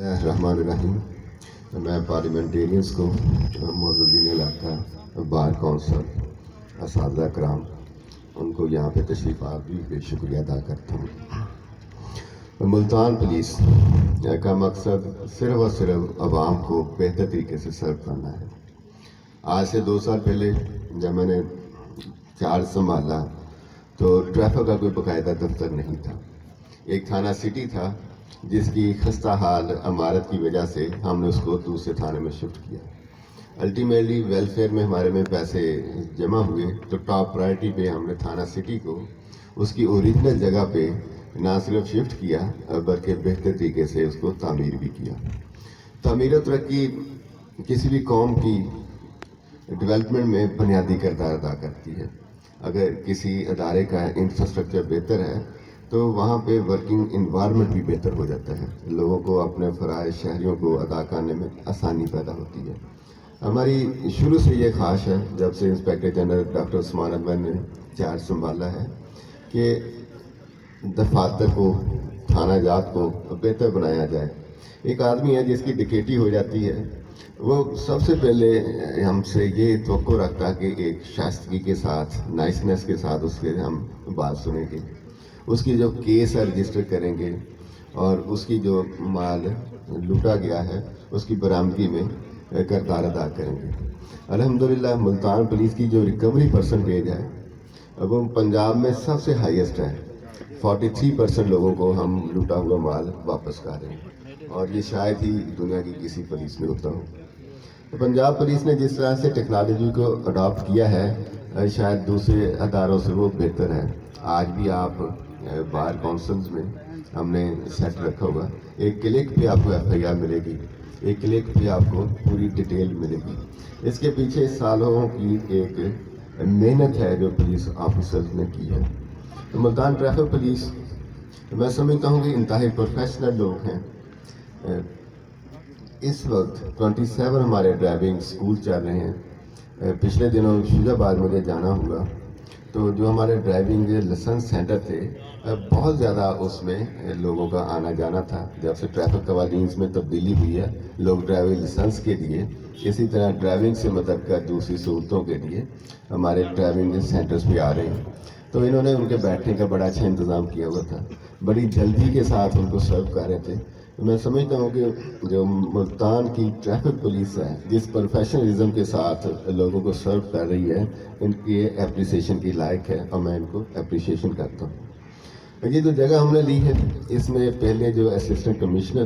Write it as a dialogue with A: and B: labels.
A: الرحمن الرحیم. میں پارلیمنٹیرینس کو معززین علاقہ بار کونسل اساتذہ کرام ان کو یہاں پہ تشریف آوری پہ شکریہ ادا کرتا ہوں. ملتان پولیس کا مقصد صرف اور صرف عوام کو بہتر طریقے سے سرو کرنا ہے. آج سے 2 سال پہلے جب میں نے چارج سنبھالا تو ٹریفک کا کوئی باقاعدہ دفتر نہیں تھا. ایک تھانہ سٹی تھا جس کی خستہ حال عمارت کی وجہ سے ہم نے اس کو دوسرے تھانے میں شفٹ کیا. الٹیمیٹلی ویلفیئر میں ہمارے میں پیسے جمع ہوئے تو ٹاپ پرائرٹی پہ ہم نے تھانہ سٹی کو اس کی اوریجنل جگہ پہ نہ صرف شفٹ کیا بلکہ بہتر طریقے سے اس کو تعمیر بھی کیا. تعمیر و ترقی کسی بھی قوم کی ڈیولپمنٹ میں بنیادی کردار ادا کرتی ہے. اگر کسی ادارے کا انفراسٹرکچر بہتر ہے تو وہاں پہ ورکنگ انوائرمنٹ بھی بہتر ہو جاتا ہے. لوگوں کو اپنے فرائض شہریوں کو ادا کرنے میں آسانی پیدا ہوتی ہے. ہماری شروع سے یہ خواہش ہے جب سے انسپیکٹر جنرل ڈاکٹر عثمان احمد نے چارج سنبھالا ہے کہ دفاتر کو تھانہ جات کو بہتر بنایا جائے. ایک آدمی ہے جس کی ڈکیٹی ہو جاتی ہے وہ سب سے پہلے ہم سے یہ توقع رکھتا کہ ایک شائستگی کے ساتھ نائسنس کے ساتھ اس کے ہم بات سنیں گے, اس کی جو کیس ہے رجسٹر کریں گے اور اس کی جو مال لوٹا گیا ہے اس کی برآمدگی میں کردار ادا کریں گے. الحمدللہ ملتان پولیس کی جو ریکوری پرسنٹیج ہے وہ پنجاب میں سب سے ہائیسٹ ہے. 43% لوگوں کو ہم لوٹا ہوا مال واپس کر رہے ہیں اور یہ شاید ہی دنیا کی کسی پولیس میں ہوتا ہو. پنجاب پولیس نے جس طرح سے ٹیکنالوجی کو اڈاپٹ کیا ہے شاید دوسرے اداروں سے وہ بہتر ہے. آج بھی آپ بار کونسلز میں ہم نے سیٹ رکھا ہوگا, ایک کلک پہ آپ کو FIR ملے گی, ایک کلک پہ آپ کو پوری ڈیٹیل ملے گی. اس کے پیچھے سالوں کی ایک محنت ہے جو پولیس آفیسرز نے کی ہے. ملتان ٹریفک پولیس میں سمجھتا ہوں کہ انتہائی پروفیشنل لوگ ہیں. اس وقت 27 ہمارے ڈرائیونگ سکول چل رہے ہیں. پچھلے دنوں شیخ آباد مجھے جانا ہوا تو جو ہمارے ڈرائیونگ لائسنس سینٹر تھے بہت زیادہ اس میں لوگوں کا آنا جانا تھا. جب سے ٹریفک قوانین میں تبدیلی ہوئی ہے لوگ ڈرائیونگ لائسنس کے لیے اسی طرح ڈرائیونگ سے متعلق دوسری سہولتوں کے لیے ہمارے ڈرائیونگ سینٹرز پہ آ رہے ہیں. تو انہوں نے ان کے بیٹھنے کا بڑا اچھا انتظام کیا ہوا تھا, بڑی جلدی کے ساتھ ان کو سرو کر رہے تھے. میں سمجھتا ہوں کہ جو ملتان کی ٹریفک پولیس ہے جس پروفیشنلزم کے ساتھ لوگوں کو سرو کر رہی ہے ان کی اپریسیشن کی لائق ہے اور میں ان کو اپریشیشن کرتا ہوں. یہ جو جگہ ہم نے لی ہے اس میں پہلے جو اسسٹنٹ کمشنر